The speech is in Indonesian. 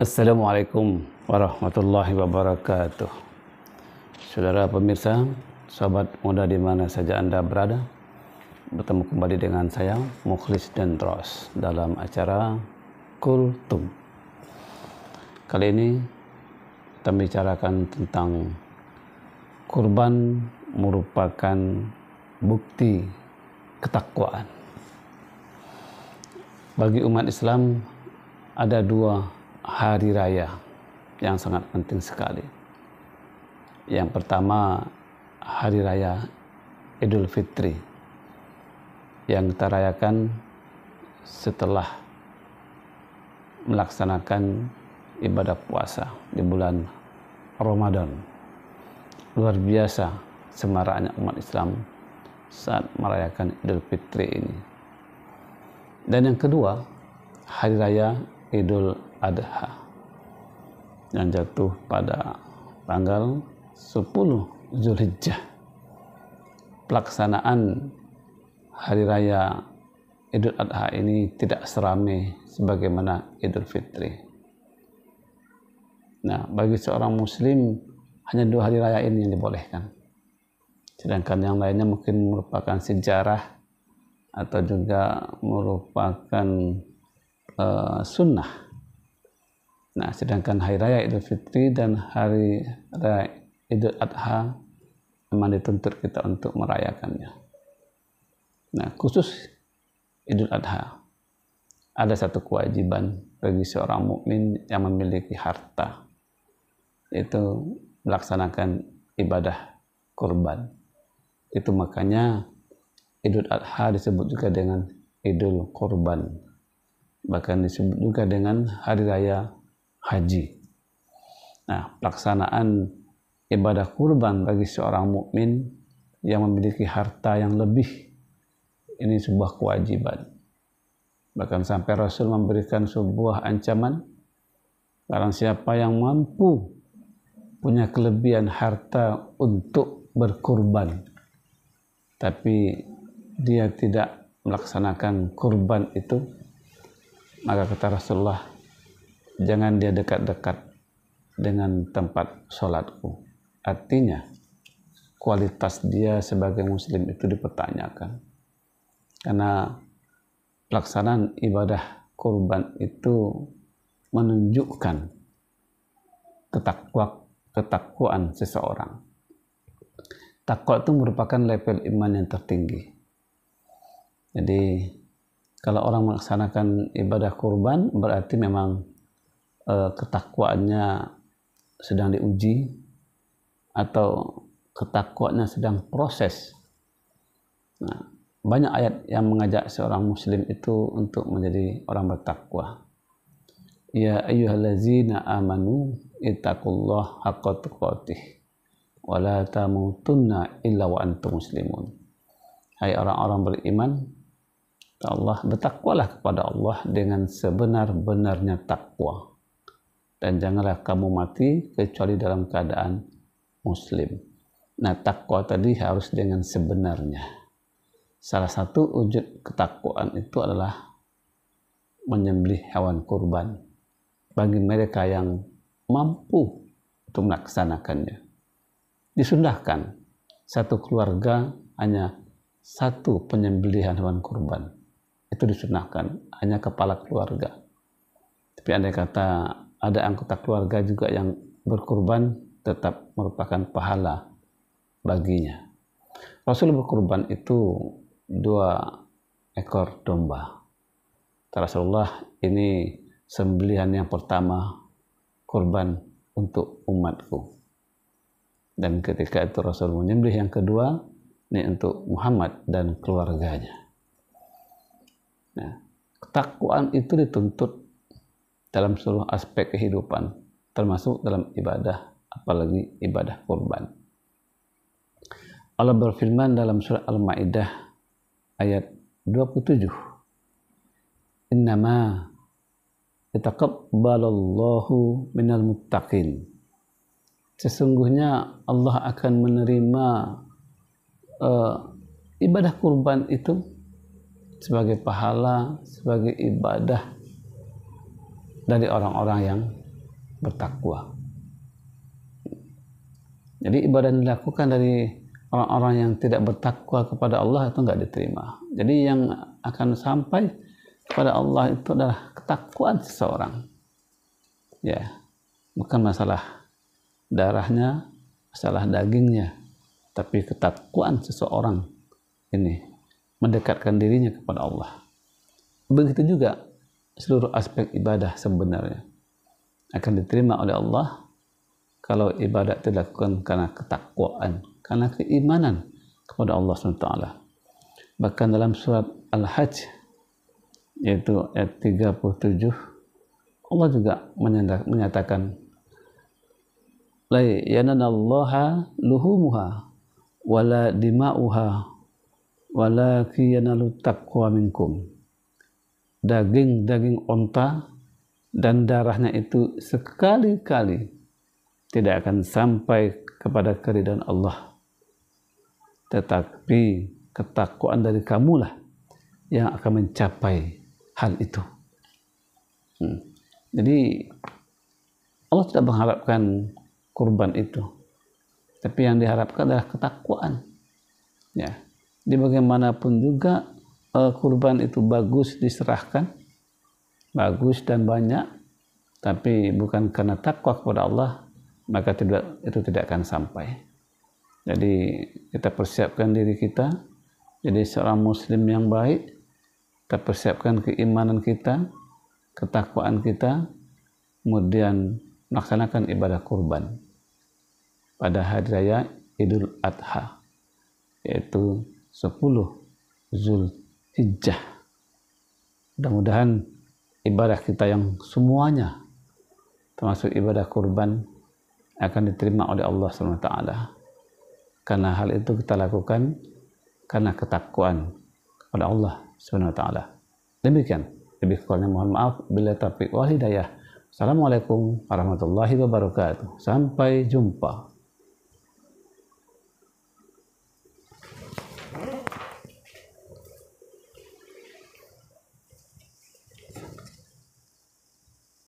Assalamualaikum warahmatullahi wabarakatuh. Saudara pemirsa, sahabat muda di mana saja Anda berada, bertemu kembali dengan saya Mukhlis dan Ros dalam acara Kultum. Kali ini kita bicarakan tentang kurban merupakan bukti ketakwaan. Bagi umat Islam ada dua hari raya yang sangat penting sekali. Yang pertama, hari raya Idul Fitri yang kita rayakan setelah melaksanakan ibadah puasa di bulan Ramadan. Luar biasa semaraknya umat Islam saat merayakan Idul Fitri ini. Dan yang kedua, hari raya Idul Adha yang jatuh pada tanggal 10 Zulhijjah. Pelaksanaan hari raya Idul Adha ini tidak seramai sebagaimana Idul Fitri. Nah, bagi seorang muslim hanya dua hari raya ini yang dibolehkan. Sedangkan yang lainnya mungkin merupakan sejarah atau juga merupakan sunnah. Nah, sedangkan hari raya Idul Fitri dan hari raya Idul Adha memang dituntut kita untuk merayakannya. Nah, khusus Idul Adha ada satu kewajiban bagi seorang mukmin yang memiliki harta, yaitu melaksanakan ibadah kurban. Itu makanya Idul Adha disebut juga dengan Idul Kurban, bahkan disebut juga dengan hari raya haji. Nah, pelaksanaan ibadah kurban bagi seorang mukmin yang memiliki harta yang lebih, ini sebuah kewajiban. Bahkan sampai Rasul memberikan sebuah ancaman, barang siapa yang mampu punya kelebihan harta untuk berkurban, tapi dia tidak melaksanakan kurban itu, maka kata Rasulullah, jangan dia dekat-dekat dengan tempat sholatku. Artinya kualitas dia sebagai muslim itu dipertanyakan, karena pelaksanaan ibadah kurban itu menunjukkan ketakwaan seseorang. Takwa itu merupakan level iman yang tertinggi. Jadi kalau orang melaksanakan ibadah kurban berarti memang ketakwaannya sedang diuji atau ketakwaannya sedang proses. Nah, banyak ayat yang mengajak seorang muslim itu untuk menjadi orang bertakwa. Ya ayyuhallazina amanu ittaqullaha haqqa tuqatih wa la tamutunna illa wa antum muslimun. Hai orang-orang beriman, Allah, bertakwalah kepada Allah dengan sebenar-benarnya takwa, dan janganlah kamu mati kecuali dalam keadaan muslim. Nah, takwa tadi harus dengan sebenarnya. Salah satu wujud ketakwaan itu adalah menyembelih hewan kurban bagi mereka yang mampu untuk melaksanakannya. Disundahkan satu keluarga hanya satu penyembelihan hewan kurban. Itu disunahkan hanya kepala keluarga. Tapi andai kata ada anggota keluarga juga yang berkurban, tetap merupakan pahala baginya. Rasul berkurban itu 2 ekor domba. Rasulullah, ini sembelihan yang pertama kurban untuk umatku. Dan ketika itu Rasul menyembelih yang kedua, ini untuk Muhammad dan keluarganya. Nah, ketakwaan itu dituntut dalam seluruh aspek kehidupan, termasuk dalam ibadah, apalagi ibadah kurban. Allah berfirman dalam surah Al-Maidah ayat 27, Innama yataqabbalallahu minal muttaqin. Sesungguhnya Allah akan menerima ibadah kurban itu sebagai pahala, sebagai ibadah dari orang-orang yang bertakwa. Jadi ibadah yang dilakukan dari orang-orang yang tidak bertakwa kepada Allah itu enggak diterima. Jadi yang akan sampai kepada Allah itu adalah ketakwaan seseorang. Ya, bukan masalah darahnya, masalah dagingnya, tapi ketakwaan seseorang ini mendekatkan dirinya kepada Allah. Begitu juga seluruh aspek ibadah sebenarnya akan diterima oleh Allah kalau ibadah dilakukan karena ketakwaan, karena keimanan kepada Allah SWT. Bahkan dalam surat Al-Hajj, yaitu ayat 37, Allah juga menyatakan, la yanalallaha luhumuha wala dima'uha walakin yanalut taqwa minkum. Daging onta dan darahnya itu sekali-kali tidak akan sampai kepada keridhaan Allah, tetapi ketakwaan dari kamulah yang akan mencapai hal itu. Jadi Allah tidak mengharapkan kurban itu, tapi yang diharapkan adalah ketakwaan. Ya, di bagaimanapun juga kurban itu bagus diserahkan, bagus dan banyak, tapi bukan karena takwa kepada Allah, maka itu tidak akan sampai. Jadi kita persiapkan diri kita jadi seorang muslim yang baik. Kita persiapkan keimanan kita, ketakwaan kita, kemudian melaksanakan ibadah kurban pada hari raya Idul Adha, yaitu 10 Zulhijjah. Mudah-mudahan ibadah kita yang semuanya, termasuk ibadah kurban, akan diterima oleh Allah SWT, karena hal itu kita lakukan karena ketakwaan kepada Allah SWT. Demikian, lebih kurangnya mohon maaf. Bila taufiq wal hidayah. Assalamualaikum warahmatullahi wabarakatuh. Sampai jumpa.